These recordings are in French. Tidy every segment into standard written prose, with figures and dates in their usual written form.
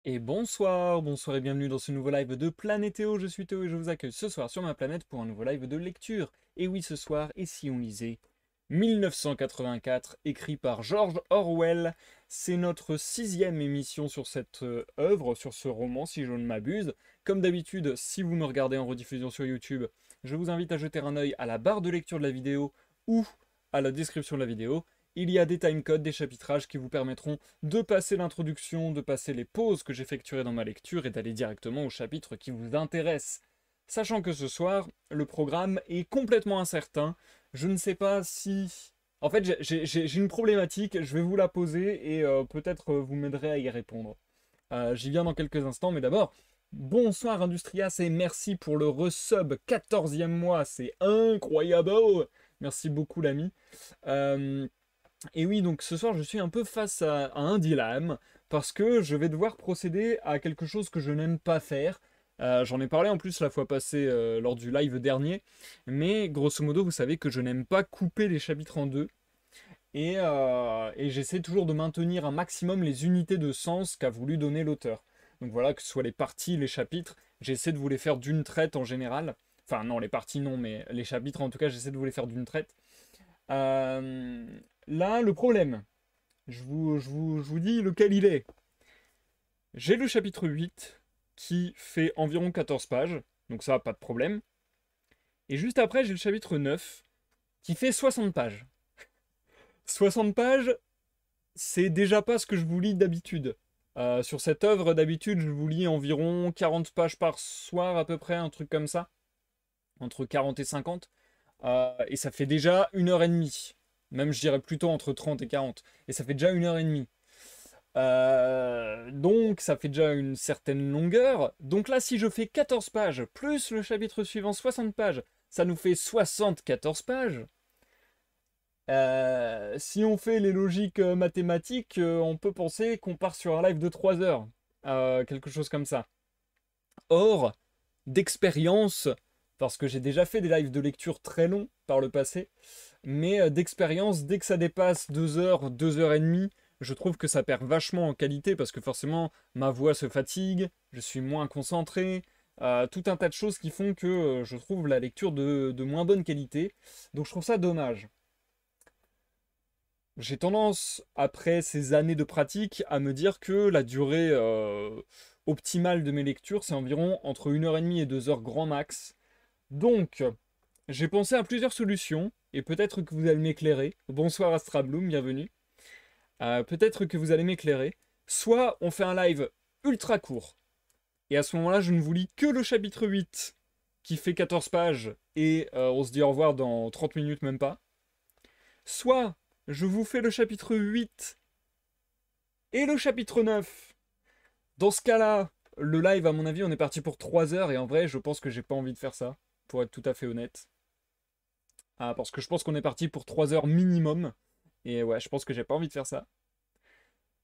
Et bonsoir, bonsoir et bienvenue dans ce nouveau live de Planétéo. Je suis Théo et je vous accueille ce soir sur ma planète pour un nouveau live de lecture. Et oui, ce soir, et si on lisait 1984, écrit par George Orwell. C'est notre 6e émission sur cette œuvre, sur ce roman, si je ne m'abuse. Comme d'habitude, si vous me regardez en rediffusion sur YouTube, je vous invite à jeter un œil à la barre de lecture de la vidéo ou à la description de la vidéo. Il y a des timecodes, des chapitrages qui vous permettront de passer l'introduction, de passer les pauses que j'effectuerai dans ma lecture et d'aller directement au chapitre qui vous intéresse. Sachant que ce soir, le programme est complètement incertain. Je ne sais pas si... En fait, j'ai une problématique, je vais vous la poser et peut-être vous m'aiderez à y répondre. J'y viens dans quelques instants, mais d'abord, bonsoir Industrias et merci pour le resub 14e mois, c'est incroyable. Merci beaucoup l'ami. Euh, et oui, donc ce soir, je suis un peu face à un dilemme, parce que je vais devoir procéder à quelque chose que je n'aime pas faire. J'en ai parlé en plus la fois passée lors du live dernier, mais grosso modo, vous savez que je n'aime pas couper les chapitres en deux, et j'essaie toujours de maintenir un maximum les unités de sens qu'a voulu donner l'auteur. Donc voilà, que ce soit les parties, les chapitres, j'essaie de vous les faire d'une traite en général. Enfin non, les parties non, mais les chapitres en tout cas, j'essaie de vous les faire d'une traite. Euh, Là, le problème, je vous dis lequel il est. J'ai le chapitre 8 qui fait environ 14 pages, donc ça, pas de problème. Et juste après, j'ai le chapitre 9 qui fait 60 pages. 60 pages, c'est déjà pas ce que je vous lis d'habitude. Sur cette œuvre, d'habitude, je vous lis environ 40 pages par soir, à peu près, un truc comme ça. Entre 40 et 50. Et ça fait déjà 1 heure et demie. Même, je dirais plutôt entre 30 et 40. Et ça fait déjà 1 heure et demie. Donc ça fait déjà une certaine longueur. Donc là, si je fais 14 pages, plus le chapitre suivant 60 pages, ça nous fait 74 pages. Si on fait les logiques mathématiques, on peut penser qu'on part sur un live de 3 heures. Quelque chose comme ça. Or, d'expérience, parce que j'ai déjà fait des lives de lecture très longs par le passé, mais d'expérience, dès que ça dépasse 2 heures, 2 heures et demie, je trouve que ça perd vachement en qualité parce que forcément ma voix se fatigue, je suis moins concentré, tout un tas de choses qui font que je trouve la lecture de moins bonne qualité. Donc je trouve ça dommage. J'ai tendance, après ces années de pratique, à me dire que la durée optimale de mes lectures, c'est environ entre 1 heure et demie et 2 heures grand max. Donc, j'ai pensé à plusieurs solutions, et peut-être que vous allez m'éclairer. Bonsoir Astra Bloom, bienvenue. Peut-être que vous allez m'éclairer. Soit on fait un live ultra court, et à ce moment-là, je ne vous lis que le chapitre 8, qui fait 14 pages, et on se dit au revoir dans 30 minutes même pas. Soit je vous fais le chapitre 8 et le chapitre 9. Dans ce cas-là, le live, à mon avis, on est parti pour 3 heures, et en vrai, je pense que j'ai pas envie de faire ça, pour être tout à fait honnête. Parce que je pense qu'on est parti pour 3 heures minimum. Et ouais, je pense que j'ai pas envie de faire ça.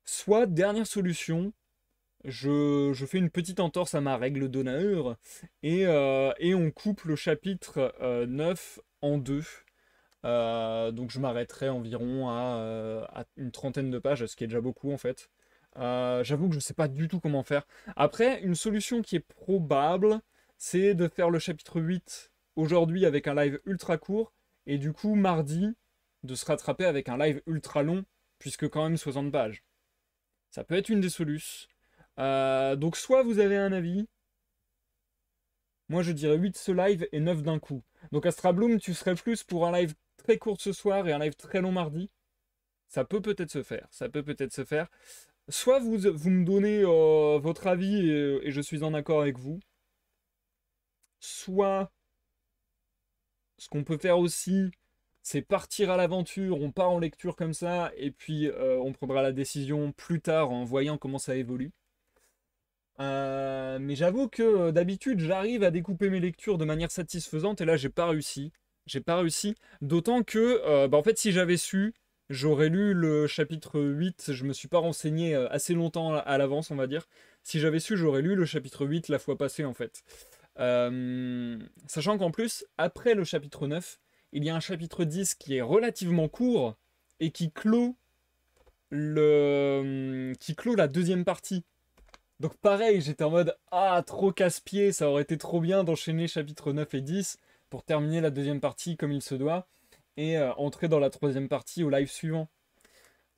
Soit, dernière solution, je fais une petite entorse à ma règle d'honneur et on coupe le chapitre 9 en deux. Donc je m'arrêterai environ à une trentaine de pages, ce qui est déjà beaucoup en fait. J'avoue que je sais pas du tout comment faire. Après, une solution qui est probable, c'est de faire le chapitre 8 aujourd'hui avec un live ultra court, et du coup mardi, de se rattraper avec un live ultra long, puisque quand même 60 pages. Ça peut être une des solutions. Donc soit vous avez un avis, moi je dirais 8 ce live et 9 d'un coup. Donc Astra Bloom, tu serais plus pour un live très court ce soir et un live très long mardi. Ça peut peut-être se faire, ça peut peut-être se faire. Soit vous me donnez votre avis et je suis en accord avec vous. Soit, ce qu'on peut faire aussi, c'est partir à l'aventure, on part en lecture comme ça, et puis on prendra la décision plus tard en voyant comment ça évolue. Mais j'avoue que d'habitude, j'arrive à découper mes lectures de manière satisfaisante, et là, j'ai pas réussi. J'ai pas réussi. D'autant que, en fait, si j'avais su, j'aurais lu le chapitre 8. Je me suis pas renseigné assez longtemps à l'avance, on va dire. Si j'avais su, j'aurais lu le chapitre 8 la fois passée, en fait. Sachant qu'en plus, après le chapitre 9, il y a un chapitre 10 qui est relativement court et qui clôt la deuxième partie Donc pareil, j'étais en mode ah trop casse-pied, ça aurait été trop bien d'enchaîner chapitre 9 et 10 pour terminer la deuxième partie comme il se doit et entrer dans la troisième partie au live suivant.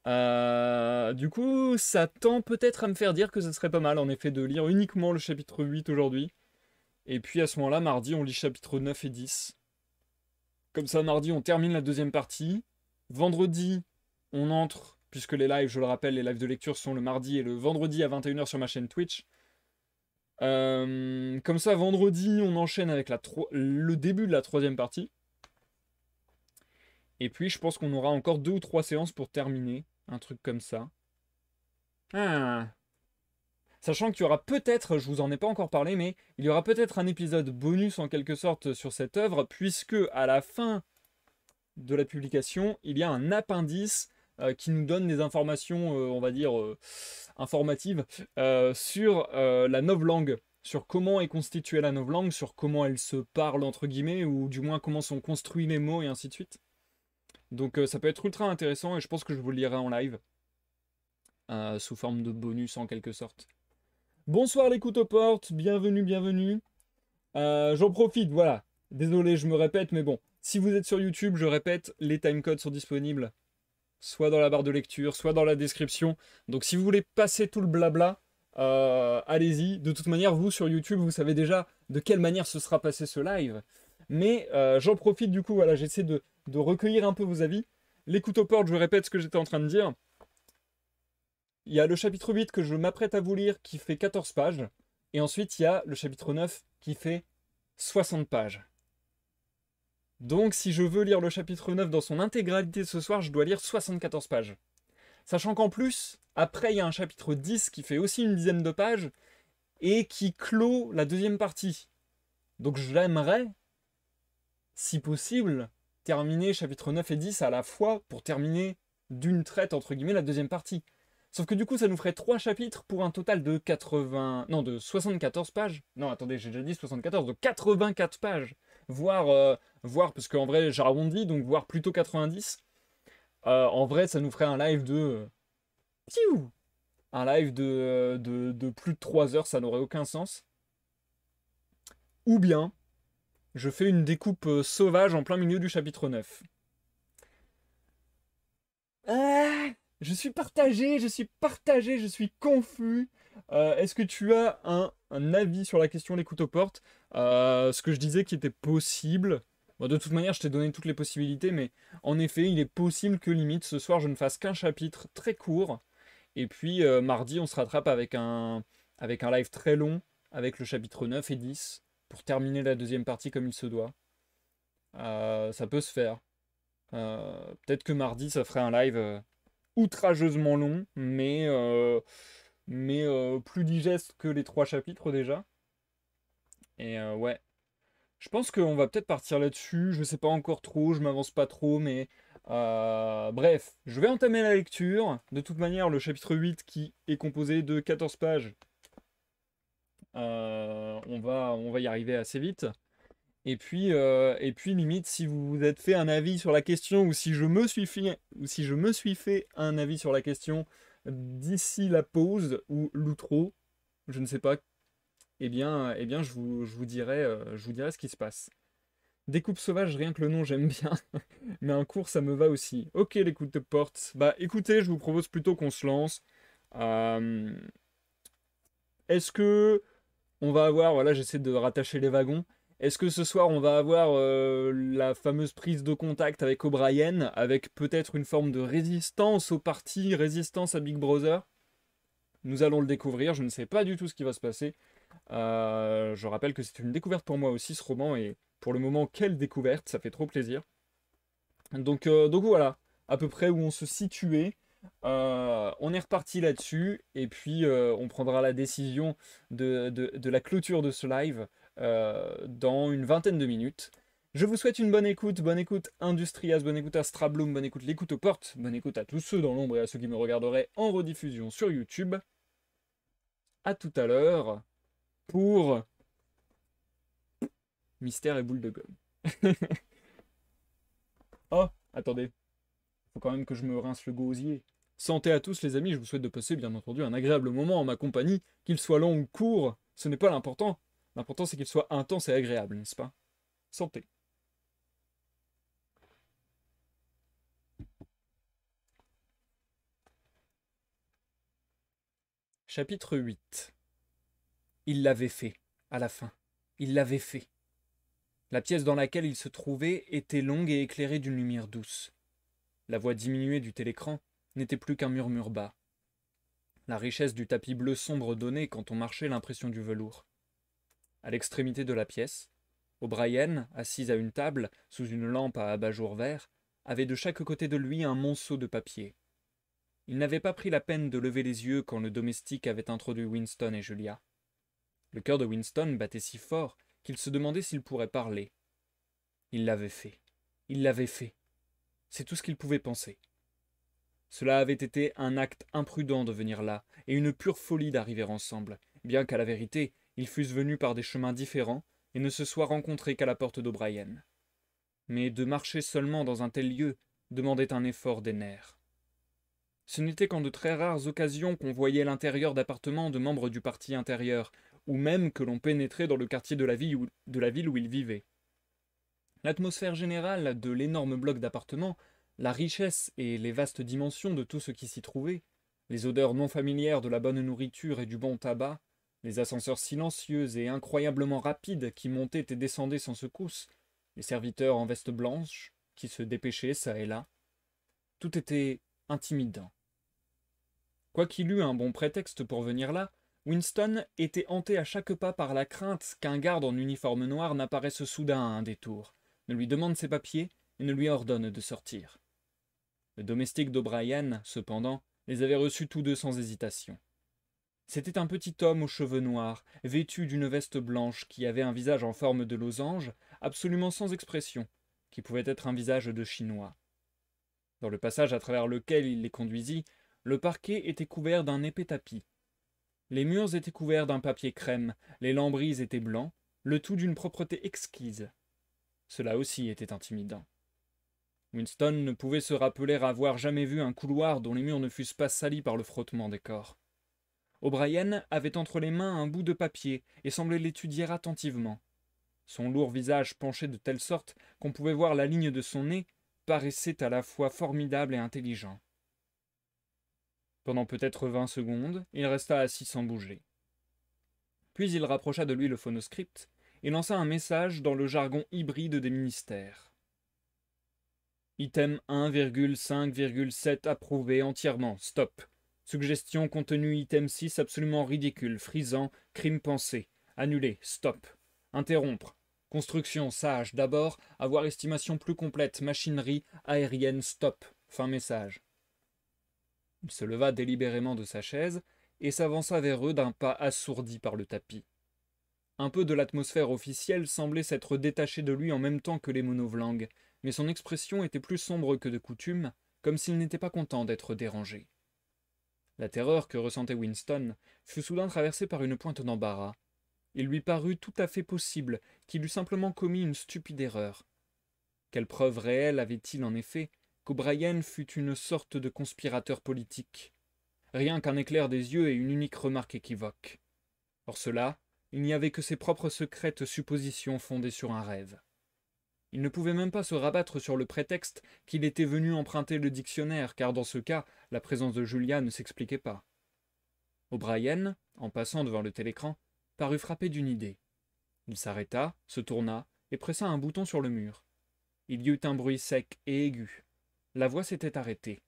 Du coup, ça tend peut-être à me faire dire que ce serait pas mal en effet de lire uniquement le chapitre 8 aujourd'hui. Et puis à ce moment-là, mardi, on lit chapitre 9 et 10. Comme ça, mardi, on termine la deuxième partie. Vendredi, on entre, puisque les lives, je le rappelle, les lives de lecture sont le mardi et le vendredi à 21h sur ma chaîne Twitch. Comme ça, vendredi, on enchaîne avec le début de la troisième partie. Et puis, je pense qu'on aura encore 2 ou 3 séances pour terminer. Un truc comme ça. Ah. Sachant qu'il y aura peut-être, je vous en ai pas encore parlé, mais il y aura peut-être un épisode bonus en quelque sorte sur cette œuvre, puisque à la fin de la publication, il y a un appendice qui nous donne des informations, on va dire, informatives sur la novlangue, sur comment est constituée la novlangue, sur comment elle se parle, entre guillemets, ou du moins comment sont construits les mots, et ainsi de suite. Donc ça peut être ultra intéressant, et je pense que je vous le lirai en live, sous forme de bonus en quelque sorte. Bonsoir les couteaux portes, bienvenue, bienvenue. J'en profite, voilà. Désolé, je me répète, mais bon. Si vous êtes sur YouTube, je répète, les timecodes sont disponibles. Soit dans la barre de lecture, soit dans la description. Donc si vous voulez passer tout le blabla, allez-y. De toute manière, vous sur YouTube, vous savez déjà de quelle manière ce sera passé ce live. Mais j'en profite du coup, voilà, j'essaie de recueillir un peu vos avis. Les couteaux portes, je répète ce que j'étais en train de dire. Il y a le chapitre 8 que je m'apprête à vous lire qui fait 14 pages. Et ensuite, il y a le chapitre 9 qui fait 60 pages. Donc, si je veux lire le chapitre 9 dans son intégralité ce soir, je dois lire 74 pages. Sachant qu'en plus, après, il y a un chapitre 10 qui fait aussi une dizaine de pages et qui clôt la deuxième partie. Donc, j'aimerais, si possible, terminer chapitre 9 et 10 à la fois pour terminer d'une traite, entre guillemets, la deuxième partie. Sauf que du coup, ça nous ferait 3 chapitres pour un total de 80... Non, de 74 pages. Non, attendez, j'ai déjà dit 74, donc 84 pages. Voire parce qu'en vrai, j'arrondis, donc voire plutôt 90. En vrai, ça nous ferait un live de... Piou un live de plus de 3 heures, ça n'aurait aucun sens. Ou bien, je fais une découpe sauvage en plein milieu du chapitre 9. Je suis partagé, je suis confus. Est-ce que tu as un avis sur la question les couteaux portes? Ce que je disais qui était possible. Bon, de toute manière, je t'ai donné toutes les possibilités, mais en effet, il est possible que limite ce soir je ne fasse qu'un chapitre très court. Et puis mardi, on se rattrape avec un live très long, avec le chapitre 9 et 10, pour terminer la deuxième partie comme il se doit. Ça peut se faire. Peut-être que mardi, ça ferait un live outrageusement long, mais plus digeste que les 3 chapitres déjà. Et ouais, je pense qu'on va peut-être partir là-dessus. Je sais pas encore trop, je m'avance pas trop, mais bref, je vais entamer la lecture. De toute manière, le chapitre 8 qui est composé de 14 pages, on va y arriver assez vite. Et puis limite, si vous vous êtes fait un avis sur la question, ou si je me suis fait un avis sur la question d'ici la pause ou l'outro, je ne sais pas, eh bien je vous dirai ce qui se passe. Découpe sauvage, rien que le nom, j'aime bien, mais un cours, ça me va aussi. Ok, l'écoute de porte. Bah écoutez, je vous propose plutôt qu'on se lance. Euh, Est-ce que on va avoir, voilà, j'essaie de rattacher les wagons. Est-ce que ce soir on va avoir la fameuse prise de contact avec O'Brien, avec peut-être une forme de résistance au parti, résistance à Big Brother? Nous allons le découvrir, je ne sais pas du tout ce qui va se passer. Je rappelle que c'est une découverte pour moi aussi ce roman, et pour le moment, quelle découverte, ça fait trop plaisir. Donc voilà, à peu près où on se situait. On est reparti là-dessus, et puis on prendra la décision de la clôture de ce live dans une vingtaine de minutes. Je vous souhaite une bonne écoute Industrias, bonne écoute Astrabloom, bonne écoute l'écoute aux portes, bonne écoute à tous ceux dans l'ombre et à ceux qui me regarderaient en rediffusion sur YouTube. À tout à l'heure pour Mystère et boule de gomme. Oh, attendez, faut quand même que je me rince le gosier. Santé à tous les amis, je vous souhaite de passer bien entendu un agréable moment en ma compagnie, qu'il soit long ou court, ce n'est pas l'important. L'important c'est qu'il soit intense et agréable, n'est-ce pas? Santé. Chapitre 8. Il l'avait fait, à la fin. Il l'avait fait. La pièce dans laquelle il se trouvait était longue et éclairée d'une lumière douce. La voix diminuée du télécran n'était plus qu'un murmure bas. La richesse du tapis bleu sombre donnait, quand on marchait, l'impression du velours. À l'extrémité de la pièce, O'Brien, assise à une table, sous une lampe à abat-jour vert, avait de chaque côté de lui un monceau de papier. Il n'avait pas pris la peine de lever les yeux quand le domestique avait introduit Winston et Julia. Le cœur de Winston battait si fort qu'il se demandait s'il pourrait parler. Il l'avait fait. Il l'avait fait. C'est tout ce qu'il pouvait penser. Cela avait été un acte imprudent de venir là, et une pure folie d'arriver ensemble, bien qu'à la vérité, ils fussent venus par des chemins différents, et ne se soient rencontrés qu'à la porte d'O'Brien. Mais de marcher seulement dans un tel lieu demandait un effort des nerfs. Ce n'était qu'en de très rares occasions qu'on voyait l'intérieur d'appartements de membres du parti intérieur, ou même que l'on pénétrait dans le quartier de la ville où ils vivaient. L'atmosphère générale de l'énorme bloc d'appartements, la richesse et les vastes dimensions de tout ce qui s'y trouvait, les odeurs non familières de la bonne nourriture et du bon tabac, les ascenseurs silencieux et incroyablement rapides qui montaient et descendaient sans secousse, les serviteurs en veste blanche qui se dépêchaient çà et là, tout était intimidant. Quoiqu'il eût un bon prétexte pour venir là, Winston était hanté à chaque pas par la crainte qu'un garde en uniforme noir n'apparaisse soudain à un détour, ne lui demande ses papiers et ne lui ordonne de sortir. Le domestique d'O'Brien, cependant, les avait reçus tous deux sans hésitation. C'était un petit homme aux cheveux noirs, vêtu d'une veste blanche, qui avait un visage en forme de losange, absolument sans expression, qui pouvait être un visage de Chinois. Dans le passage à travers lequel il les conduisit, le parquet était couvert d'un épais tapis. Les murs étaient couverts d'un papier crème, les lambris étaient blancs, le tout d'une propreté exquise. Cela aussi était intimidant. Winston ne pouvait se rappeler avoir jamais vu un couloir dont les murs ne fussent pas salis par le frottement des corps. O'Brien avait entre les mains un bout de papier et semblait l'étudier attentivement. Son lourd visage penché de telle sorte qu'on pouvait voir la ligne de son nez paraissait à la fois formidable et intelligent. Pendant peut-être 20 secondes, il resta assis sans bouger. Puis il rapprocha de lui le phonoscript et lança un message dans le jargon hybride des ministères. Item 1,5,7 approuvé entièrement. Stop. Suggestion contenu item 6 absolument ridicule, frisant, crime pensé. Annulé. Stop. Interrompre. Construction sage. D'abord, avoir estimation plus complète. Machinerie aérienne. Stop. Fin message. Il se leva délibérément de sa chaise et s'avança vers eux d'un pas assourdi par le tapis. Un peu de l'atmosphère officielle semblait s'être détachée de lui en même temps que les monovlangues, mais son expression était plus sombre que de coutume, comme s'il n'était pas content d'être dérangé. La terreur que ressentait Winston fut soudain traversée par une pointe d'embarras. Il lui parut tout à fait possible qu'il eût simplement commis une stupide erreur. Quelle preuve réelle avait-il en effet qu'O'Brien fût une sorte de conspirateur politique? Rien qu'un éclair des yeux et une unique remarque équivoque. Or cela, il n'y avait que ses propres secrètes suppositions fondées sur un rêve. Il ne pouvait même pas se rabattre sur le prétexte qu'il était venu emprunter le dictionnaire, car dans ce cas, la présence de Julia ne s'expliquait pas. O'Brien, en passant devant le télécran, parut frappé d'une idée. Il s'arrêta, se tourna et pressa un bouton sur le mur. Il y eut un bruit sec et aigu. La voix s'était arrêtée.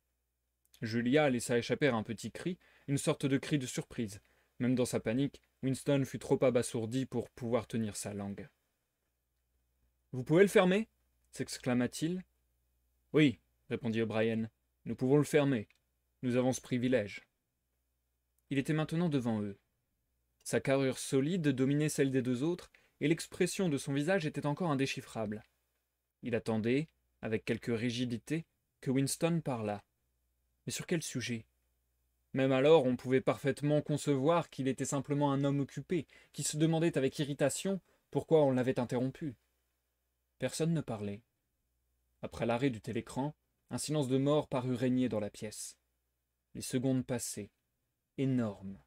Julia laissa échapper un petit cri, une sorte de cri de surprise. Même dans sa panique, Winston fut trop abasourdi pour pouvoir tenir sa langue. « Vous pouvez le fermer » s'exclama-t-il. « Oui, » répondit O'Brien, « nous pouvons le fermer. Nous avons ce privilège. » Il était maintenant devant eux. Sa carrure solide dominait celle des deux autres, et l'expression de son visage était encore indéchiffrable. Il attendait, avec quelque rigidité, que Winston parlât. Mais sur quel sujet? Même alors, on pouvait parfaitement concevoir qu'il était simplement un homme occupé, qui se demandait avec irritation pourquoi on l'avait interrompu. Personne ne parlait. Après l'arrêt du télécran, un silence de mort parut régner dans la pièce. Les secondes passaient, énormes.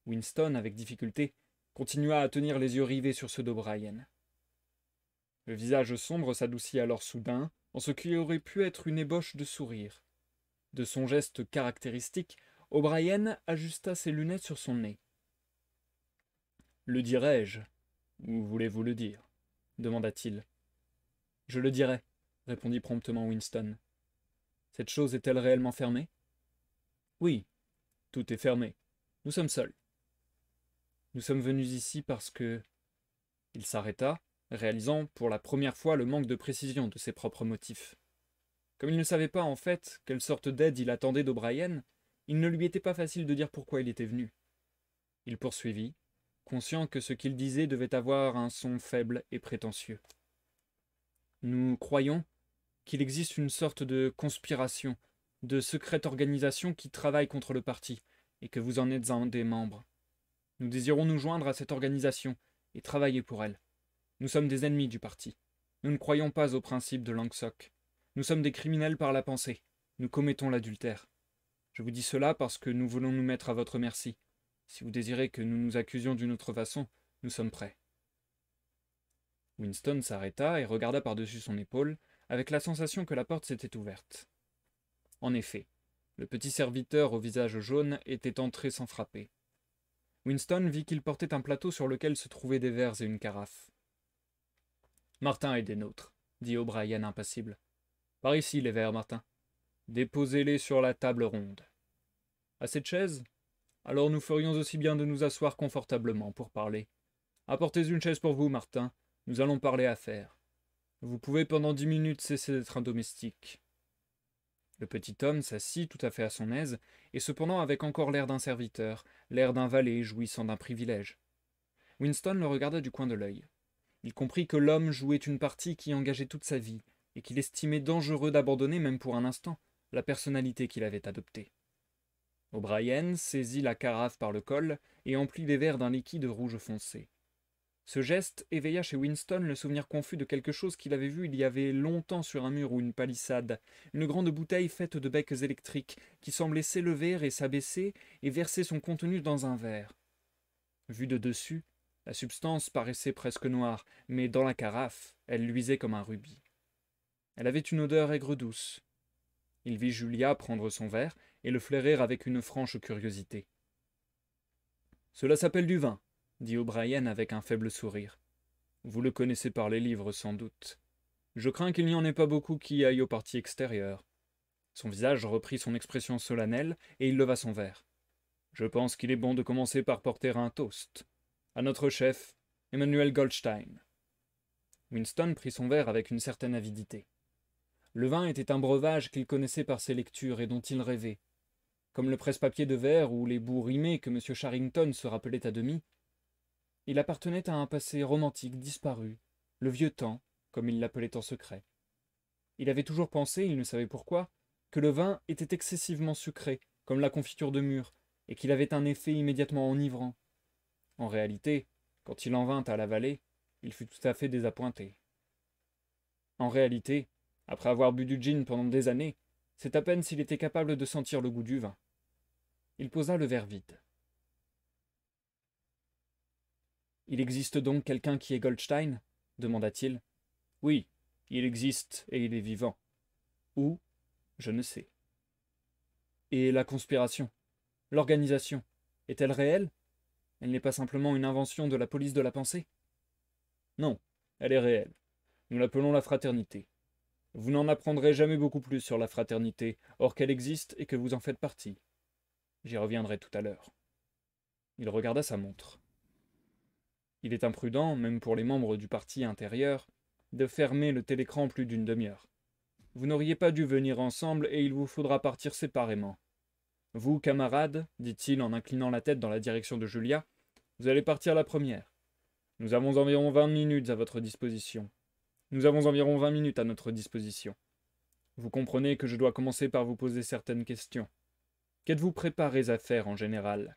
Winston, avec difficulté, continua à tenir les yeux rivés sur ceux d'O'Brien. Le visage sombre s'adoucit alors soudain, en ce qui aurait pu être une ébauche de sourire. De son geste caractéristique, O'Brien ajusta ses lunettes sur son nez. « Le dirai-je, ou voulez-vous le dire ?» demanda-t-il. « Je le dirai, » répondit promptement Winston. « Cette chose est-elle réellement fermée ?»« Oui, tout est fermé. Nous sommes seuls. Nous sommes venus ici parce que... » Il s'arrêta, réalisant pour la première fois le manque de précision de ses propres motifs. Comme il ne savait pas, en fait, quelle sorte d'aide il attendait d'O'Brien, il ne lui était pas facile de dire pourquoi il était venu. Il poursuivit, conscient que ce qu'il disait devait avoir un son faible et prétentieux. « Nous croyons qu'il existe une sorte de conspiration, de secrète organisation qui travaille contre le parti, et que vous en êtes un des membres. Nous désirons nous joindre à cette organisation et travailler pour elle. Nous sommes des ennemis du parti. Nous ne croyons pas au principe de Langsock. Nous sommes des criminels par la pensée. Nous commettons l'adultère. Je vous dis cela parce que nous voulons nous mettre à votre merci. Si vous désirez que nous nous accusions d'une autre façon, nous sommes prêts. » Winston s'arrêta et regarda par-dessus son épaule, avec la sensation que la porte s'était ouverte. En effet, le petit serviteur au visage jaune était entré sans frapper. Winston vit qu'il portait un plateau sur lequel se trouvaient des verres et une carafe. « Martin est des nôtres, » dit O'Brien impassible. « Par ici les verres, Martin. Déposez-les sur la table ronde. À cette chaise ? Alors nous ferions aussi bien de nous asseoir confortablement pour parler. Apportez une chaise pour vous, Martin. Nous allons parler affaires. Vous pouvez pendant 10 minutes cesser d'être un domestique. » Le petit homme s'assit tout à fait à son aise, et cependant avec encore l'air d'un serviteur, l'air d'un valet jouissant d'un privilège. Winston le regarda du coin de l'œil. Il comprit que l'homme jouait une partie qui engageait toute sa vie, et qu'il estimait dangereux d'abandonner, même pour un instant, la personnalité qu'il avait adoptée. O'Brien saisit la carafe par le col et emplit les verres d'un liquide rouge foncé. Ce geste éveilla chez Winston le souvenir confus de quelque chose qu'il avait vu il y avait longtemps sur un mur ou une palissade, une grande bouteille faite de becs électriques qui semblait s'élever et s'abaisser et verser son contenu dans un verre. Vue de dessus, la substance paraissait presque noire, mais dans la carafe, elle luisait comme un rubis. Elle avait une odeur aigre-douce. Il vit Julia prendre son verre et le flairer avec une franche curiosité. « Cela s'appelle du vin, » dit O'Brien avec un faible sourire. « Vous le connaissez par les livres, sans doute. Je crains qu'il n'y en ait pas beaucoup qui aillent au parti extérieur. » Son visage reprit son expression solennelle et il leva son verre. « Je pense qu'il est bon de commencer par porter un toast. À notre chef, Emmanuel Goldstein. » Winston prit son verre avec une certaine avidité. Le vin était un breuvage qu'il connaissait par ses lectures et dont il rêvait. Comme le presse-papier de verre ou les bouts rimés que M. Charrington se rappelait à demi, il appartenait à un passé romantique disparu, le vieux temps, comme il l'appelait en secret. Il avait toujours pensé, il ne savait pourquoi, que le vin était excessivement sucré, comme la confiture de mûre, et qu'il avait un effet immédiatement enivrant. En réalité, quand il en vint à la vallée, il fut tout à fait désappointé. En réalité, après avoir bu du gin pendant des années, c'est à peine s'il était capable de sentir le goût du vin. Il posa le verre vide. « Il existe donc quelqu'un qui est Goldstein ?» demanda-t-il. « Oui, il existe et il est vivant. Où ? Je ne sais. » « Et la conspiration, l'organisation, est-elle réelle ? Elle n'est pas simplement une invention de la police de la pensée ? » ?»« Non, elle est réelle. Nous l'appelons la fraternité. Vous n'en apprendrez jamais beaucoup plus sur la fraternité, or qu'elle existe et que vous en faites partie. J'y reviendrai tout à l'heure. » Il regarda sa montre. Il est imprudent, même pour les membres du parti intérieur, de fermer le télécran plus d'une demi-heure. Vous n'auriez pas dû venir ensemble et il vous faudra partir séparément. Vous, camarades, dit-il en inclinant la tête dans la direction de Julia, vous allez partir la première. Nous avons environ 20 minutes à votre disposition. Nous avons environ 20 minutes à notre disposition. Vous comprenez que je dois commencer par vous poser certaines questions. Qu'êtes-vous préparés à faire en général ?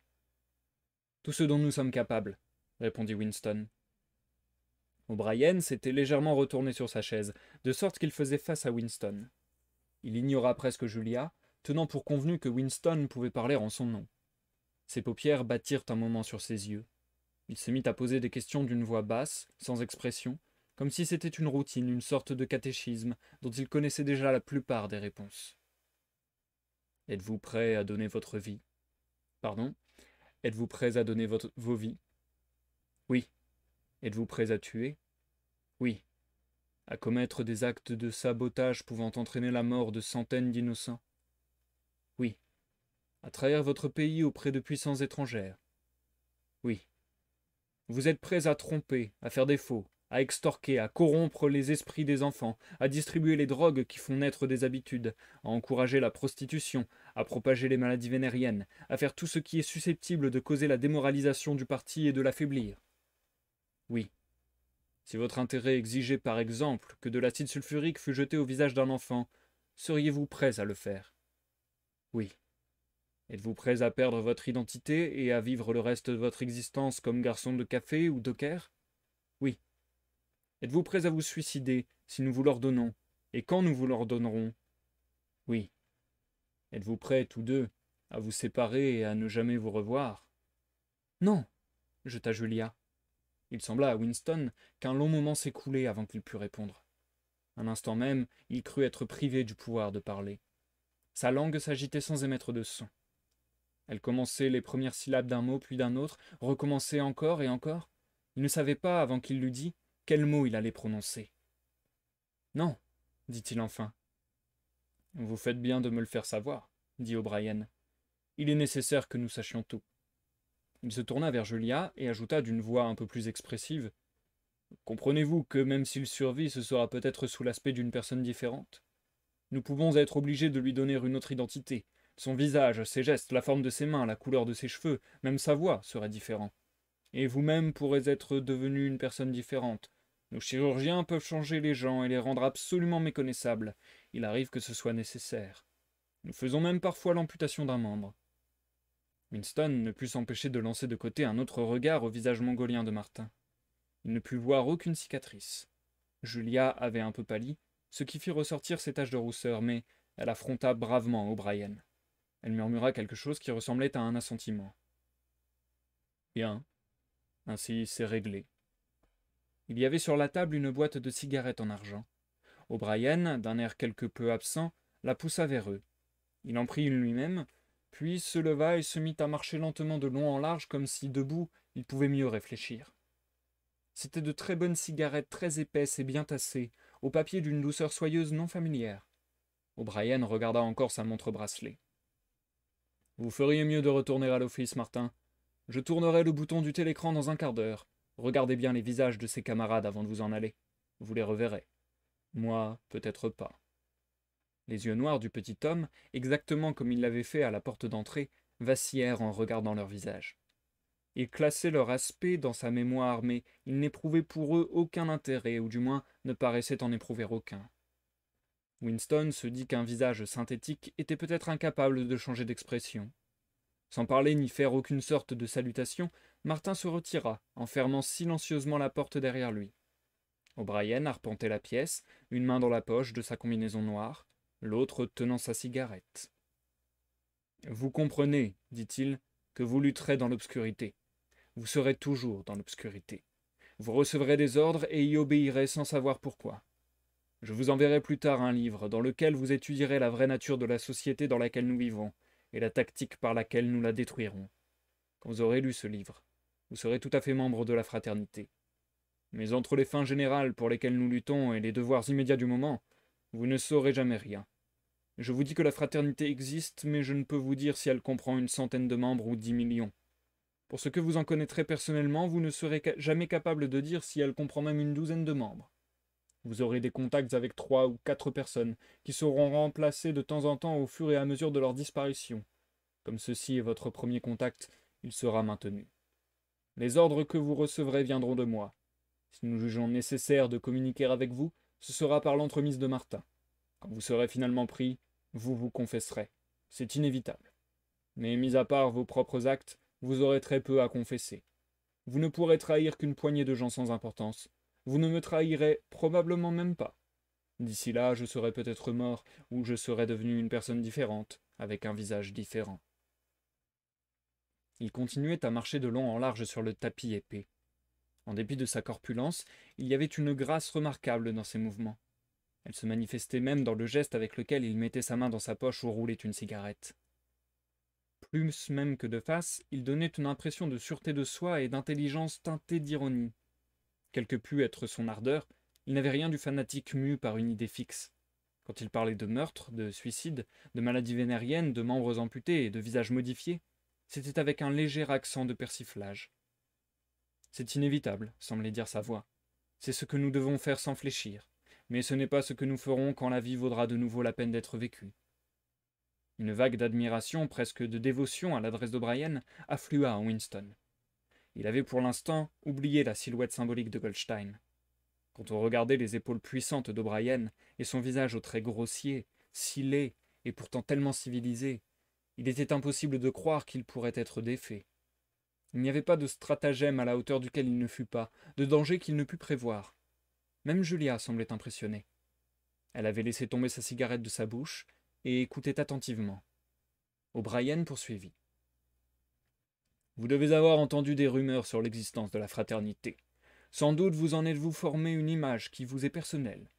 Tout ce dont nous sommes capables, répondit Winston. O'Brien s'était légèrement retourné sur sa chaise, de sorte qu'il faisait face à Winston. Il ignora presque Julia, tenant pour convenu que Winston pouvait parler en son nom. Ses paupières battirent un moment sur ses yeux. Il se mit à poser des questions d'une voix basse, sans expression, comme si c'était une routine, une sorte de catéchisme, dont il connaissait déjà la plupart des réponses. Êtes-vous prêt à donner votre vie? Pardon? Êtes-vous prêt à donner vos vies? Oui. Êtes-vous prêt à tuer? Oui. À commettre des actes de sabotage pouvant entraîner la mort de centaines d'innocents? Oui. À trahir votre pays auprès de puissances étrangères? Oui. Vous êtes prêts à tromper, à faire des faux, à extorquer, à corrompre les esprits des enfants, à distribuer les drogues qui font naître des habitudes, à encourager la prostitution, à propager les maladies vénériennes, à faire tout ce qui est susceptible de causer la démoralisation du parti et de l'affaiblir? Oui. Si votre intérêt exigeait par exemple que de l'acide sulfurique fût jeté au visage d'un enfant, seriez-vous prêts à le faire? Oui. Êtes-vous prêts à perdre votre identité et à vivre le reste de votre existence comme garçon de café ou docker? Oui. Êtes-vous prêts à vous suicider si nous vous l'ordonnons, et quand nous vous l'ordonnerons? Oui. Êtes-vous prêts, tous deux, à vous séparer et à ne jamais vous revoir? Non, jeta Julia. Il sembla à Winston qu'un long moment s'écoulait avant qu'il pût répondre. Un instant même, il crut être privé du pouvoir de parler. Sa langue s'agitait sans émettre de son. Elle commençait les premières syllabes d'un mot puis d'un autre, recommençait encore et encore. Il ne savait pas, avant qu'il l'eût dit, quel mot il allait prononcer. Non, dit-il enfin. Vous faites bien de me le faire savoir, dit O'Brien. Il est nécessaire que nous sachions tout. Il se tourna vers Julia et ajouta d'une voix un peu plus expressive. Comprenez-vous que même s'il survit, ce sera peut-être sous l'aspect d'une personne différente? Nous pouvons être obligés de lui donner une autre identité. Son visage, ses gestes, la forme de ses mains, la couleur de ses cheveux, même sa voix seraient différents. Et vous-même pourrez être devenu une personne différente. Nos chirurgiens peuvent changer les gens et les rendre absolument méconnaissables. Il arrive que ce soit nécessaire. Nous faisons même parfois l'amputation d'un membre. Winston ne put s'empêcher de lancer de côté un autre regard au visage mongolien de Martin. Il ne put voir aucune cicatrice. Julia avait un peu pâli, ce qui fit ressortir ses taches de rousseur, mais elle affronta bravement O'Brien. Elle murmura quelque chose qui ressemblait à un assentiment. Bien, ainsi c'est réglé. Il y avait sur la table une boîte de cigarettes en argent. O'Brien, d'un air quelque peu absent, la poussa vers eux. Il en prit une lui-même, puis se leva et se mit à marcher lentement de long en large comme si, debout, il pouvait mieux réfléchir. C'étaient de très bonnes cigarettes très épaisses et bien tassées, au papier d'une douceur soyeuse non familière. O'Brien regarda encore sa montre bracelet. Vous feriez mieux de retourner à l'office, Martin. Je tournerai le bouton du télécran dans un quart d'heure. Regardez bien les visages de ses camarades avant de vous en aller. Vous les reverrez. Moi, peut-être pas. Les yeux noirs du petit homme, exactement comme il l'avait fait à la porte d'entrée, vacillèrent en regardant leurs visages. Il classait leur aspect dans sa mémoire, mais il n'éprouvait pour eux aucun intérêt, ou du moins ne paraissait en éprouver aucun. Winston se dit qu'un visage synthétique était peut-être incapable de changer d'expression. Sans parler ni faire aucune sorte de salutation, Martin se retira, en fermant silencieusement la porte derrière lui. O'Brien arpentait la pièce, une main dans la poche de sa combinaison noire, l'autre tenant sa cigarette. « Vous comprenez, dit-il, que vous lutterez dans l'obscurité. Vous serez toujours dans l'obscurité. Vous recevrez des ordres et y obéirez sans savoir pourquoi. Je vous enverrai plus tard un livre dans lequel vous étudierez la vraie nature de la société dans laquelle nous vivons et la tactique par laquelle nous la détruirons. Quand vous aurez lu ce livre, vous serez tout à fait membre de la fraternité. Mais entre les fins générales pour lesquelles nous luttons et les devoirs immédiats du moment, vous ne saurez jamais rien. Je vous dis que la fraternité existe, mais je ne peux vous dire si elle comprend une centaine de membres ou 10 millions. Pour ce que vous en connaîtrez personnellement, vous ne serez jamais capable de dire si elle comprend même une douzaine de membres. Vous aurez des contacts avec 3 ou 4 personnes, qui seront remplacées de temps en temps au fur et à mesure de leur disparition. Comme ceci est votre premier contact, il sera maintenu. Les ordres que vous recevrez viendront de moi. Si nous jugeons nécessaire de communiquer avec vous, ce sera par l'entremise de Martin. Quand vous serez finalement pris, vous vous confesserez. C'est inévitable. Mais mis à part vos propres actes, vous aurez très peu à confesser. Vous ne pourrez trahir qu'une poignée de gens sans importance. Vous ne me trahirez probablement même pas. D'ici là, je serai peut-être mort, ou je serai devenu une personne différente. avec un visage différent. Il continuait à marcher de long en large sur le tapis épais. En dépit de sa corpulence, il y avait une grâce remarquable dans ses mouvements. Elle se manifestait même dans le geste avec lequel il mettait sa main dans sa poche où roulait une cigarette. Plus même que de face, il donnait une impression de sûreté de soi et d'intelligence teintée d'ironie. Quelle que pût être son ardeur, il n'avait rien du fanatique mu par une idée fixe. Quand il parlait de meurtre, de suicide, de maladies vénériennes, de membres amputés et de visages modifiés, c'était avec un léger accent de persiflage. C'est inévitable, semblait dire sa voix. C'est ce que nous devons faire sans fléchir, mais ce n'est pas ce que nous ferons quand la vie vaudra de nouveau la peine d'être vécue. Une vague d'admiration, presque de dévotion à l'adresse d'O'Brien, afflua en Winston. Il avait pour l'instant oublié la silhouette symbolique de Goldstein. Quand on regardait les épaules puissantes d'O'Brien et son visage aux traits grossiers, si laid et pourtant tellement civilisé, il était impossible de croire qu'il pourrait être défait. Il n'y avait pas de stratagème à la hauteur duquel il ne fût pas, de danger qu'il ne pût prévoir. Même Julia semblait impressionnée. Elle avait laissé tomber sa cigarette de sa bouche et écoutait attentivement. O'Brien poursuivit. Vous devez avoir entendu des rumeurs sur l'existence de la fraternité. Sans doute vous en êtes-vous formé une image qui vous est personnelle.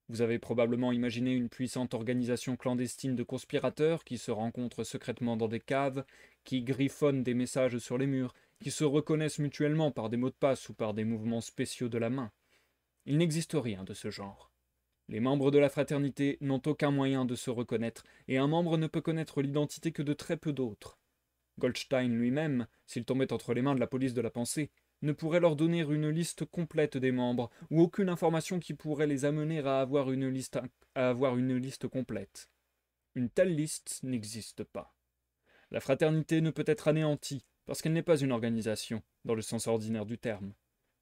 Vous avez probablement imaginé une puissante organisation clandestine de conspirateurs qui se rencontrent secrètement dans des caves, qui griffonnent des messages sur les murs, qui se reconnaissent mutuellement par des mots de passe ou par des mouvements spéciaux de la main. Il n'existe rien de ce genre. Les membres de la fraternité n'ont aucun moyen de se reconnaître, et un membre ne peut connaître l'identité que de très peu d'autres. Goldstein lui-même, s'il tombait entre les mains de la police de la pensée, ne pourrait leur donner une liste complète des membres, ou aucune information qui pourrait les amener à avoir une liste complète. Une telle liste n'existe pas. La fraternité ne peut être anéantie, parce qu'elle n'est pas une organisation, dans le sens ordinaire du terme.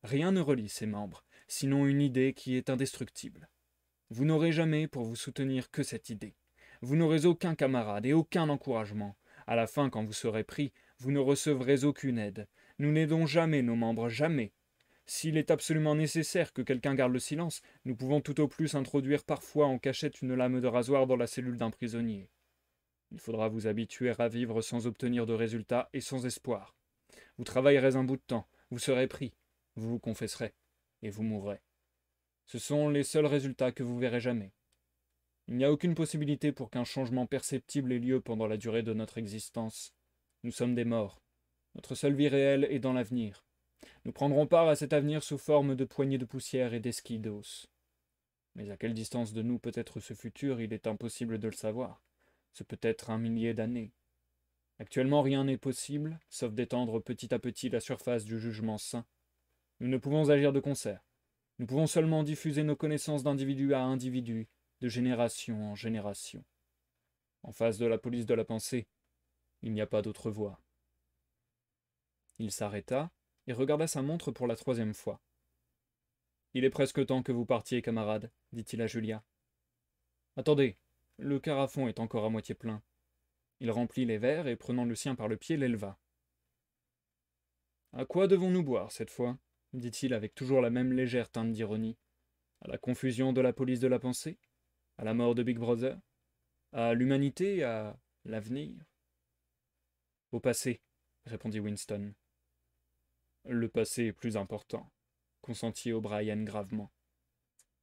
Rien ne relie ses membres, sinon une idée qui est indestructible. Vous n'aurez jamais pour vous soutenir que cette idée. Vous n'aurez aucun camarade et aucun encouragement. À la fin, quand vous serez pris, vous ne recevrez aucune aide. Nous n'aidons jamais nos membres, jamais. S'il est absolument nécessaire que quelqu'un garde le silence, nous pouvons tout au plus introduire parfois en cachette une lame de rasoir dans la cellule d'un prisonnier. Il faudra vous habituer à vivre sans obtenir de résultats et sans espoir. Vous travaillerez un bout de temps, vous serez pris, vous vous confesserez, et vous mourrez. Ce sont les seuls résultats que vous verrez jamais. Il n'y a aucune possibilité pour qu'un changement perceptible ait lieu pendant la durée de notre existence. Nous sommes des morts. Notre seule vie réelle est dans l'avenir. Nous prendrons part à cet avenir sous forme de poignées de poussière et d'esquilles d'os. Mais à quelle distance de nous peut être ce futur, il est impossible de le savoir. Ce peut être 1 millier d'années. Actuellement, rien n'est possible, sauf d'étendre petit à petit la surface du jugement saint. Nous ne pouvons agir de concert. Nous pouvons seulement diffuser nos connaissances d'individu à individu, de génération en génération. En face de la police de la pensée, il n'y a pas d'autre voie. Il s'arrêta et regarda sa montre pour la 3e fois. « Il est presque temps que vous partiez, camarade, dit-il à Julia. Attendez, le carafon est encore à moitié plein. Il remplit les verres et, prenant le sien par le pied, l'éleva. À quoi devons-nous boire cette fois dit-il avec toujours la même légère teinte d'ironie. À la confusion de la police de la pensée? À la mort de Big Brother? À l'humanité? À l'avenir? Au passé, répondit Winston. Le passé est plus important, consentit O'Brien gravement.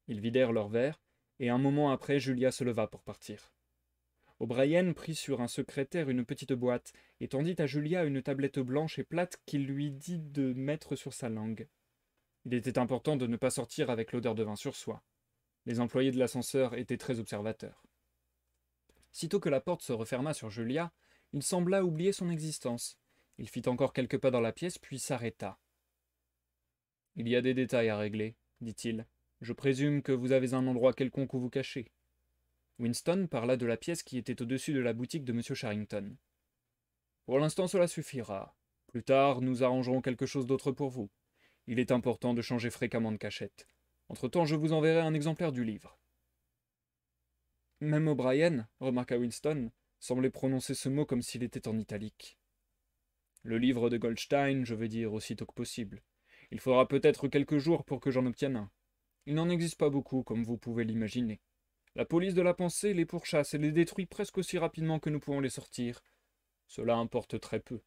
Ils vidèrent leurs verres, et un moment après Julia se leva pour partir. O'Brien prit sur un secrétaire une petite boîte, et tendit à Julia une tablette blanche et plate qu'il lui dit de mettre sur sa langue. Il était important de ne pas sortir avec l'odeur de vin sur soi. Les employés de l'ascenseur étaient très observateurs. Sitôt que la porte se referma sur Julia, il sembla oublier son existence. Il fit encore quelques pas dans la pièce, puis s'arrêta. « Il y a des détails à régler, dit-il. Je présume que vous avez un endroit quelconque où vous cacher. » Winston parla de la pièce qui était au-dessus de la boutique de M. Charrington. « Pour l'instant, cela suffira. Plus tard, nous arrangerons quelque chose d'autre pour vous. Il est important de changer fréquemment de cachette. Entre-temps, je vous enverrai un exemplaire du livre. » Même O'Brien, remarqua Winston, semblait prononcer ce mot comme s'il était en italique. « Le livre de Goldstein, je veux dire, aussitôt que possible. Il faudra peut-être quelques jours pour que j'en obtienne un. Il n'en existe pas beaucoup, comme vous pouvez l'imaginer. La police de la pensée les pourchasse et les détruit presque aussi rapidement que nous pouvons les sortir. Cela importe très peu.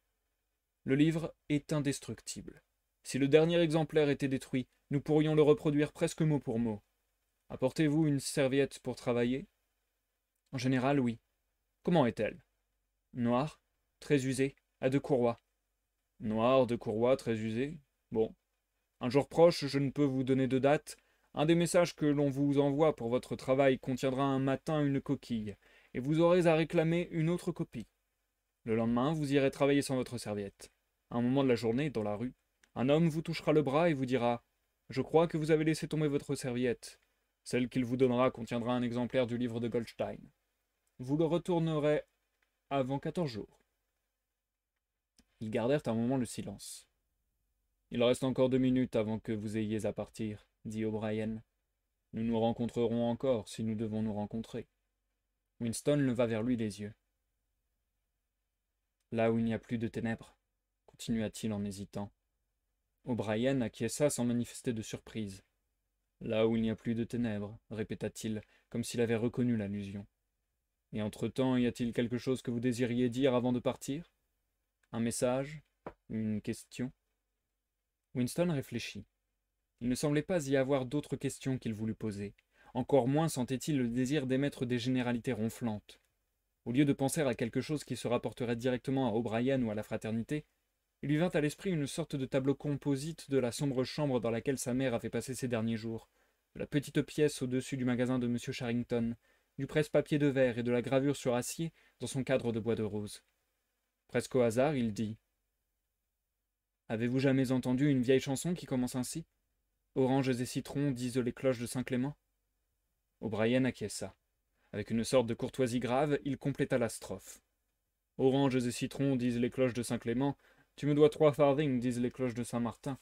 Le livre est indestructible. Si le dernier exemplaire était détruit, nous pourrions le reproduire presque mot pour mot. Apportez-vous une serviette pour travailler? En général, oui. Comment est-elle? Noire, très usée, à 2 courroies. Noire, 2 courroies, très usée. Bon. Un jour proche, je ne peux vous donner de date. Un des messages que l'on vous envoie pour votre travail contiendra un matin une coquille, et vous aurez à réclamer une autre copie. Le lendemain, vous irez travailler sans votre serviette. À un moment de la journée, dans la rue, un homme vous touchera le bras et vous dira « Je crois que vous avez laissé tomber votre serviette. » Celle qu'il vous donnera contiendra un exemplaire du livre de Goldstein. Vous le retournerez avant 14 jours. Ils gardèrent un moment le silence. Il reste encore 2 minutes avant que vous ayez à partir, dit O'Brien. Nous nous rencontrerons encore si nous devons nous rencontrer. Winston leva vers lui les yeux. Là où il n'y a plus de ténèbres, continua-t-il en hésitant. O'Brien acquiesça sans manifester de surprise. Là où il n'y a plus de ténèbres, répéta-t-il, comme s'il avait reconnu l'allusion. Et entre-temps, y a-t-il quelque chose que vous désiriez dire avant de partir? Un message? Une question? Winston réfléchit. Il ne semblait pas y avoir d'autres questions qu'il voulut poser. Encore moins sentait-il le désir d'émettre des généralités ronflantes. Au lieu de penser à quelque chose qui se rapporterait directement à O'Brien ou à la fraternité, il lui vint à l'esprit une sorte de tableau composite de la sombre chambre dans laquelle sa mère avait passé ses derniers jours, de la petite pièce au-dessus du magasin de M. Charrington, du presse-papier de verre et de la gravure sur acier dans son cadre de bois de rose. Presque au hasard, il dit « Avez-vous jamais entendu une vieille chanson qui commence ainsi? Oranges et citrons disent les cloches de Saint-Clément ?» O'Brien acquiesça. Avec une sorte de courtoisie grave, il compléta la strophe. « Oranges et citrons disent les cloches de Saint-Clément, tu me dois 3 farthings, disent les cloches de Saint-Martin.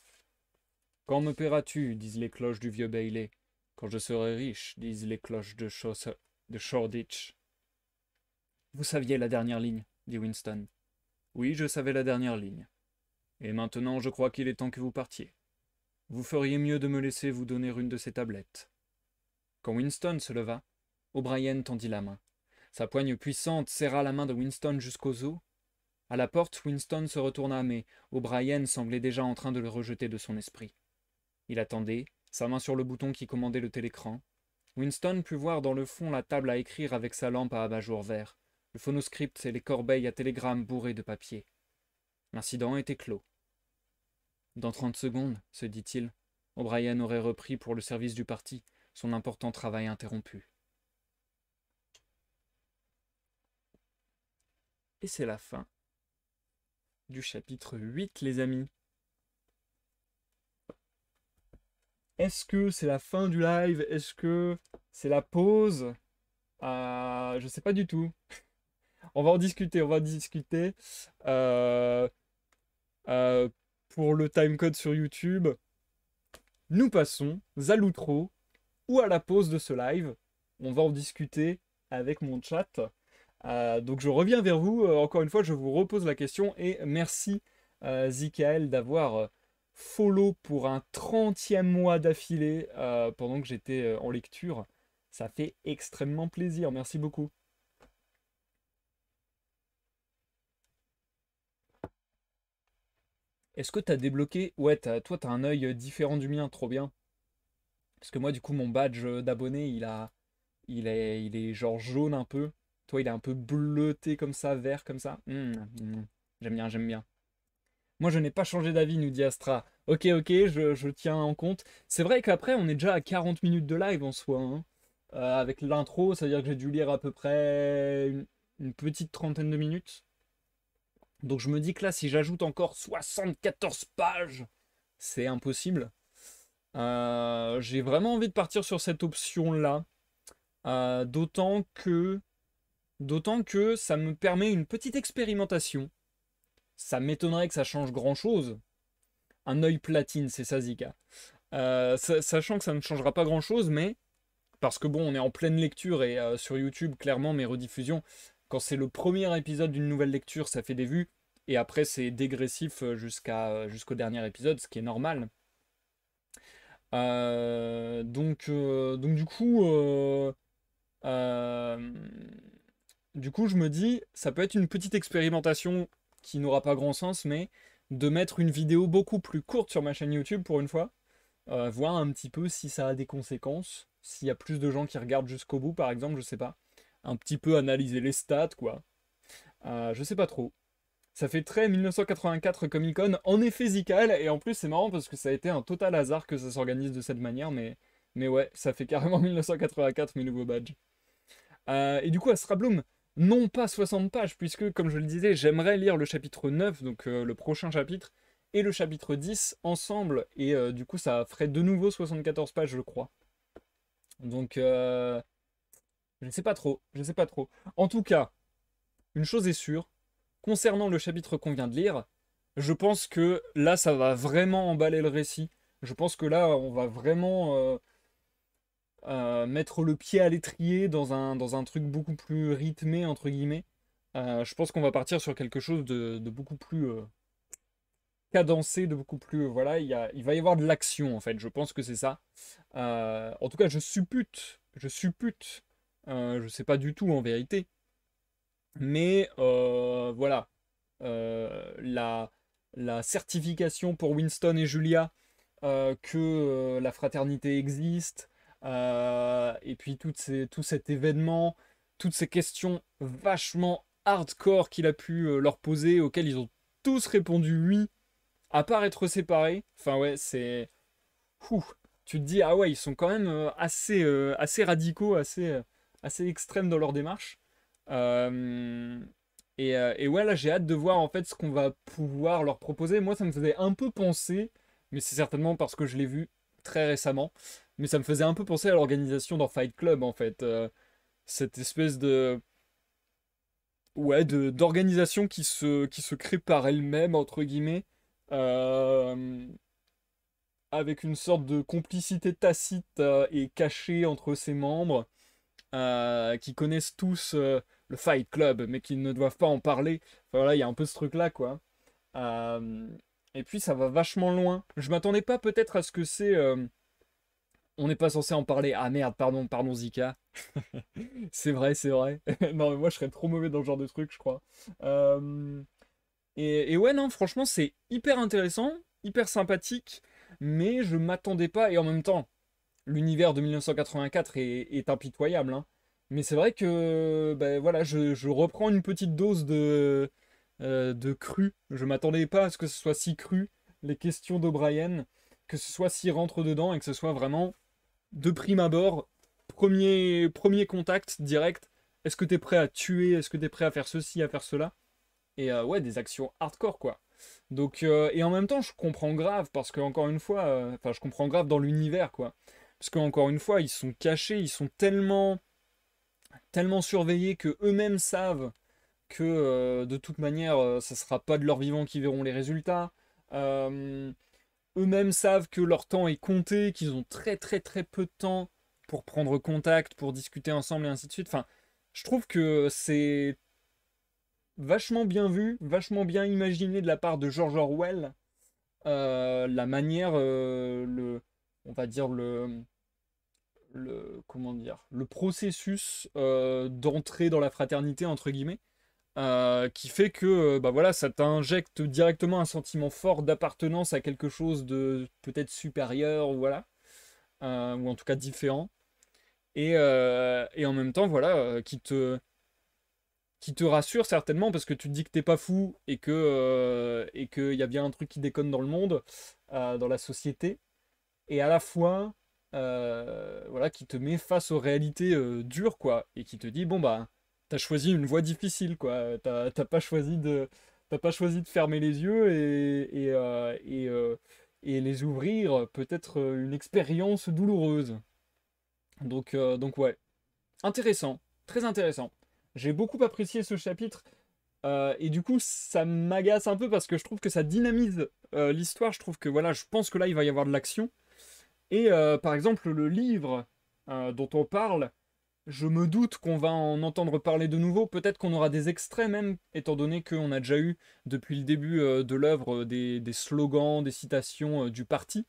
Quand me paieras-tu, disent les cloches du vieux Bailey. Quand je serai riche, disent les cloches de Shoreditch. Vous saviez la dernière ligne, dit Winston. Oui, je savais la dernière ligne. Et maintenant, je crois qu'il est temps que vous partiez. Vous feriez mieux de me laisser vous donner une de ces tablettes. Quand Winston se leva, O'Brien tendit la main. Sa poigne puissante serra la main de Winston jusqu'aux os. À la porte, Winston se retourna, mais O'Brien semblait déjà en train de le rejeter de son esprit. Il attendait, sa main sur le bouton qui commandait le télécran. Winston put voir dans le fond la table à écrire avec sa lampe à abat-jour vert, le phonoscript et les corbeilles à télégrammes bourrées de papier. L'incident était clos. Dans 30 secondes, se dit-il, O'Brien aurait repris pour le service du parti, son important travail interrompu. Et c'est la fin du chapitre 8, les amis. Est-ce que c'est la fin du live? Est-ce que c'est la pause? Je sais pas du tout. On va en discuter, on va discuter. Euh, pour le timecode sur YouTube, nous passons à l'outro ou à la pause de ce live. On va en discuter avec mon chat. Donc je reviens vers vous. Encore une fois, je vous repose la question et merci Zikael d'avoir follow pour un 30e mois d'affilée pendant que j'étais en lecture. Ça fait extrêmement plaisir. Merci beaucoup. Est-ce que t'as débloqué? Ouais, toi t'as un œil différent du mien, trop bien. Parce que moi du coup mon badge d'abonné il est genre jaune un peu. Toi il est un peu bleuté comme ça, vert comme ça. J'aime bien, j'aime bien. Moi je n'ai pas changé d'avis, nous dit Astra. Ok, ok, je tiens en compte. C'est vrai qu'après on est déjà à 40 minutes de live en soi, hein. Avec l'intro, c'est-à-dire que j'ai dû lire à peu près une petite trentaine de minutes. Donc je me dis que là, si j'ajoute encore 74 pages, c'est impossible. J'ai vraiment envie de partir sur cette option-là. D'autant que ça me permet une petite expérimentation. Ça m'étonnerait que ça change grand-chose. Un œil platine, c'est ça, Zika. Sachant que ça ne changera pas grand-chose, mais parce que bon, on est en pleine lecture et sur YouTube, clairement, mes rediffusions, quand c'est le premier épisode d'une nouvelle lecture, ça fait des vues. Et après, c'est dégressif jusqu'au dernier épisode, ce qui est normal. Donc du coup, Euh, du coup, je me dis, ça peut être une petite expérimentation qui n'aura pas grand sens, mais de mettre une vidéo beaucoup plus courte sur ma chaîne YouTube pour une fois, voir un petit peu si ça a des conséquences, s'il y a plus de gens qui regardent jusqu'au bout, par exemple, je sais pas. Un petit peu analyser les stats, quoi. Je sais pas trop. Ça fait très 1984 Comic-Con, en effet Zical, et en plus c'est marrant parce que ça a été un total hasard que ça s'organise de cette manière, mais ouais, ça fait carrément 1984 mes nouveaux badges. Et du coup, Astra Bloom, non pas 60 pages, puisque, comme je le disais, j'aimerais lire le chapitre 9, donc le prochain chapitre, et le chapitre 10 ensemble, et du coup, ça ferait de nouveau 74 pages, je crois. Donc, je ne sais pas trop, je ne sais pas trop. En tout cas, une chose est sûre, concernant le chapitre qu'on vient de lire, je pense que là, ça va vraiment emballer le récit. Je pense que là, on va vraiment mettre le pied à l'étrier dans un truc beaucoup plus rythmé, entre guillemets. Je pense qu'on va partir sur quelque chose de beaucoup plus cadencé, de beaucoup plus... voilà, il va y avoir de l'action, en fait. Je pense que c'est ça. En tout cas, je suppute, je sais pas du tout en vérité, mais voilà, la certification pour Winston et Julia que la fraternité existe, et puis tout cet événement, toutes ces questions vachement hardcore qu'il a pu leur poser, auxquelles ils ont tous répondu oui, à part être séparés. Enfin ouais, c'est... Ouh, tu te dis, ah ouais, ils sont quand même assez radicaux, assez extrêmes dans leur démarche. Euh, et ouais, là, j'ai hâte de voir en fait ce qu'on va pouvoir leur proposer. Moi, ça me faisait un peu penser, mais c'est certainement parce que je l'ai vu très récemment, mais ça me faisait un peu penser à l'organisation dans Fight Club en fait. Cette espèce de... Ouais, d'organisation qui se crée par elle-même, entre guillemets. Euh, avec une sorte de complicité tacite et cachée entre ses membres, qui connaissent tous le Fight Club, mais qui ne doivent pas en parler. Enfin, voilà, il y a un peu ce truc-là, quoi. Euh, et puis ça va vachement loin. Je m'attendais pas peut-être à ce que c'est... on n'est pas censé en parler. Ah merde, pardon Zika. C'est vrai, c'est vrai. Non, mais moi je serais trop mauvais dans ce genre de truc, je crois. Euh, et ouais, non, franchement, c'est hyper intéressant, hyper sympathique, mais je m'attendais pas, et en même temps, l'univers de 1984 est impitoyable, hein. Mais c'est vrai que ben, voilà, je reprends une petite dose de cru. Je m'attendais pas à ce que ce soit si cru, les questions d'O'Brien, que ce soit si rentre dedans et que ce soit vraiment de prime abord, premier contact direct. Est-ce que t'es prêt à tuer? Est-ce que t'es prêt à faire ceci, à faire cela? Et ouais, des actions hardcore, quoi. Donc, et en même temps, je comprends grave, parce que, encore une fois, enfin, je comprends grave dans l'univers, quoi. Parce qu'encore une fois, ils sont cachés, ils sont tellement surveillés que eux-mêmes savent que, de toute manière, ça sera pas de leur vivant qui verront les résultats. Euh, Eux-mêmes savent que leur temps est compté, qu'ils ont très peu de temps pour prendre contact, pour discuter ensemble et ainsi de suite. Enfin, je trouve que c'est vachement bien vu, vachement bien imaginé de la part de George Orwell, la manière, on va dire comment dire, le processus d'entrée dans la fraternité entre guillemets, qui fait que bah voilà, ça t'injecte directement un sentiment fort d'appartenance à quelque chose de peut-être supérieur, ou voilà, ou en tout cas différent, et en même temps voilà, qui te rassure certainement parce que tu te dis que t'es pas fou et qu'il y a bien un truc qui déconne dans le monde, dans la société, et à la fois voilà, qui te met face aux réalités dures, quoi, et qui te dit bon bah t'as choisi une voie difficile, quoi, t'as pas choisi de fermer les yeux et les ouvrir, peut-être une expérience douloureuse. Donc ouais, intéressant, très intéressant. J'ai beaucoup apprécié ce chapitre. Et du coup, ça m'agace un peu parce que je trouve que ça dynamise l'histoire. Je trouve que voilà, je pense que là, il va y avoir de l'action. Et par exemple, le livre dont on parle, je me doute qu'on va en entendre parler de nouveau. Peut-être qu'on aura des extraits même, étant donné qu'on a déjà eu depuis le début de l'œuvre des slogans, des citations du parti.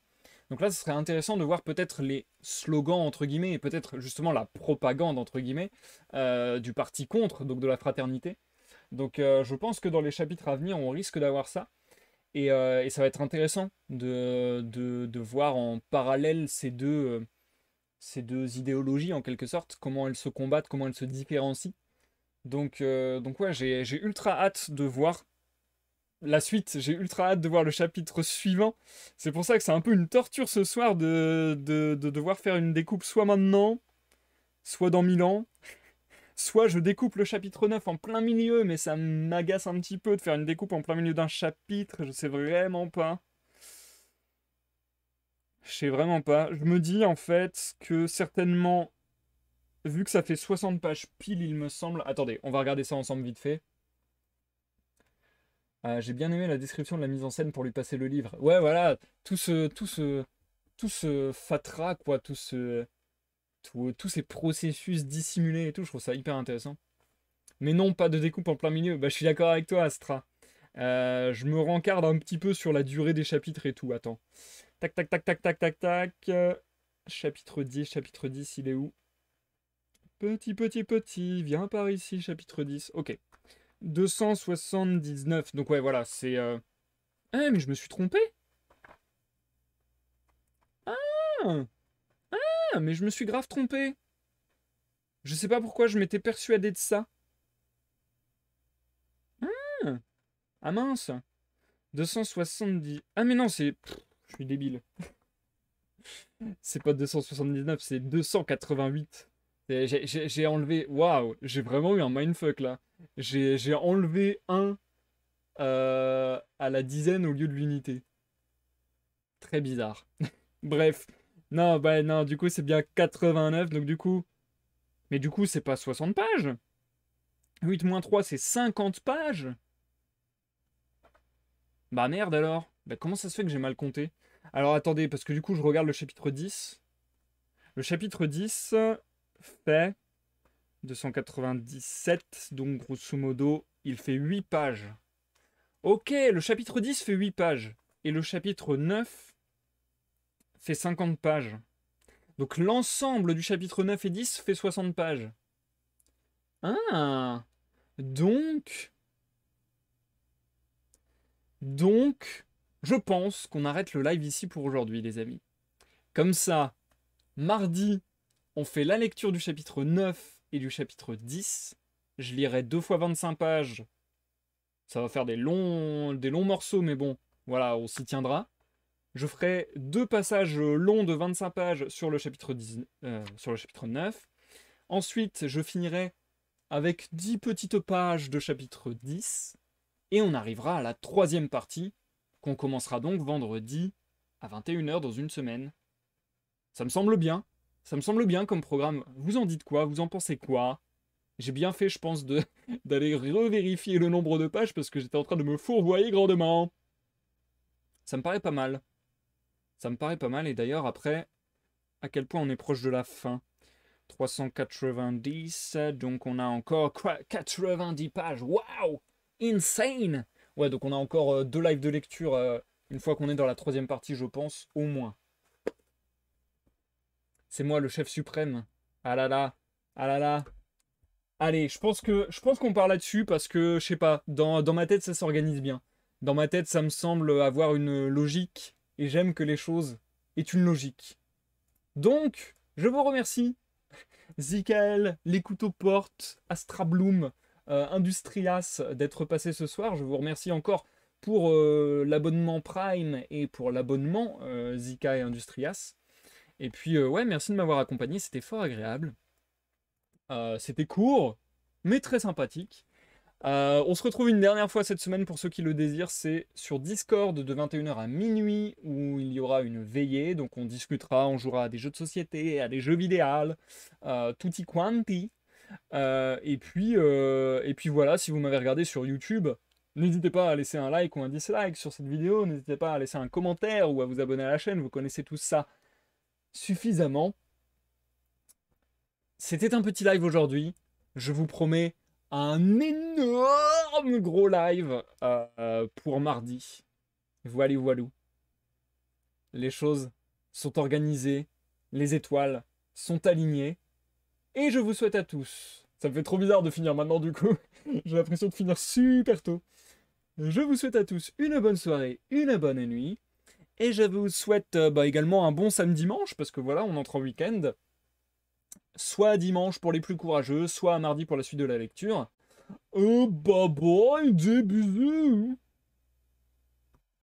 Donc là, ce serait intéressant de voir peut-être les slogans, entre guillemets, et peut-être justement la propagande, entre guillemets, du parti contre, donc de la fraternité. Donc je pense que dans les chapitres à venir, on risque d'avoir ça. Et ça va être intéressant de voir en parallèle ces deux idéologies, en quelque sorte, comment elles se combattent, comment elles se différencient. Donc ouais, j'ai ultra hâte de voir la suite, j'ai ultra hâte de voir le chapitre suivant. C'est pour ça que c'est un peu une torture ce soir de devoir faire une découpe soit maintenant, soit dans 1000 ans, soit je découpe le chapitre 9 en plein milieu, mais ça m'agace un petit peu de faire une découpe en plein milieu d'un chapitre, je sais vraiment pas. Je sais vraiment pas. Je me dis en fait que certainement, vu que ça fait 60 pages pile, il me semble. Attendez, on va regarder ça ensemble vite fait. J'ai bien aimé la description de la mise en scène pour lui passer le livre. Ouais, voilà, tout ce fatras, quoi, tous ces processus dissimulés et tout, je trouve ça hyper intéressant. Mais non, pas de découpe en plein milieu. Bah, je suis d'accord avec toi, Astra. Je me rencarde un petit peu sur la durée des chapitres et tout. Attends. Tac, tac, tac, tac, tac, tac, tac. Chapitre 10, il est où? Petit, petit, petit, viens par ici, chapitre 10. Ok. 279. Donc ouais, voilà, c'est... Ah, mais je me suis trompé. Ah, mais je me suis grave trompé. Je sais pas pourquoi je m'étais persuadé de ça. Ah, ah mince. 270. Ah mais non, c'est... Je suis débile. C'est pas 279, c'est 288. J'ai enlevé... Waouh, j'ai vraiment eu un mindfuck là. J'ai enlevé un à la dizaine au lieu de l'unité. Très bizarre. Bref. Non, bah non, du coup c'est bien 89, donc du coup... Mais du coup c'est pas 60 pages. 8 moins 3 c'est 50 pages. Bah merde alors. Bah comment ça se fait que j'ai mal compté? Alors attendez, parce que du coup je regarde le chapitre 10. Le chapitre 10 fait 297, donc grosso modo, il fait 8 pages. Ok, le chapitre 10 fait 8 pages. Et le chapitre 9 fait 50 pages. Donc l'ensemble du chapitre 9 et 10 fait 60 pages. Ah, donc... Donc, je pense qu'on arrête le live ici pour aujourd'hui, les amis. Comme ça, mardi, on fait la lecture du chapitre 9 et du chapitre 10. Je lirai 2 fois 25 pages. Ça va faire des longs morceaux, mais bon, voilà, on s'y tiendra. Je ferai 2 passages longs de 25 pages sur le chapitre 10, sur le chapitre 9. Ensuite, je finirai avec 10 petites pages de chapitre 10. Et on arrivera à la troisième partie, qu'on commencera donc vendredi à 21h dans une semaine. Ça me semble bien. Ça me semble bien comme programme. Vous en dites quoi? Vous en pensez quoi? J'ai bien fait, je pense, d'aller revérifier le nombre de pages parce que j'étais en train de me fourvoyer grandement. Ça me paraît pas mal. Ça me paraît pas mal. Et d'ailleurs, après, à quel point on est proche de la fin? 390, donc on a encore 90 pages. Waouh! Insane! Ouais, donc on a encore 2 lives de lecture une fois qu'on est dans la troisième partie, je pense, au moins. C'est moi le chef suprême. Ah là là, ah là là. Allez, je pense qu'on part là-dessus parce que, je sais pas, dans ma tête, ça s'organise bien. Dans ma tête, ça me semble avoir une logique et j'aime que les choses aient une logique. Donc, je vous remercie. Zikael, les couteaux portes, Astra Bloom, Industrias d'être passé ce soir. Je vous remercie encore pour l'abonnement Prime et pour l'abonnement Zika et Industrias. Et puis, ouais, merci de m'avoir accompagné, c'était fort agréable. C'était court, mais très sympathique. On se retrouve une dernière fois cette semaine pour ceux qui le désirent. C'est sur Discord de 21h à minuit où il y aura une veillée. Donc on discutera, on jouera à des jeux de société, à des jeux vidéo, tutti quanti. Et puis voilà, si vous m'avez regardé sur YouTube, n'hésitez pas à laisser un like ou un dislike sur cette vidéo. N'hésitez pas à laisser un commentaire ou à vous abonner à la chaîne. Vous connaissez tout ça suffisamment. C'était un petit live aujourd'hui. Je vous promets un énorme gros live pour mardi. Voilou, voilou. Les choses sont organisées, les étoiles sont alignées, et je vous souhaite à tous, ça me fait trop bizarre de finir maintenant du coup, j'ai l'impression de finir super tôt, je vous souhaite à tous une bonne soirée, une bonne nuit, et je vous souhaite également un bon samedi-dimanche, parce que voilà, on entre en week-end, soit à dimanche pour les plus courageux, soit à mardi pour la suite de la lecture. Bye bye, des bisous.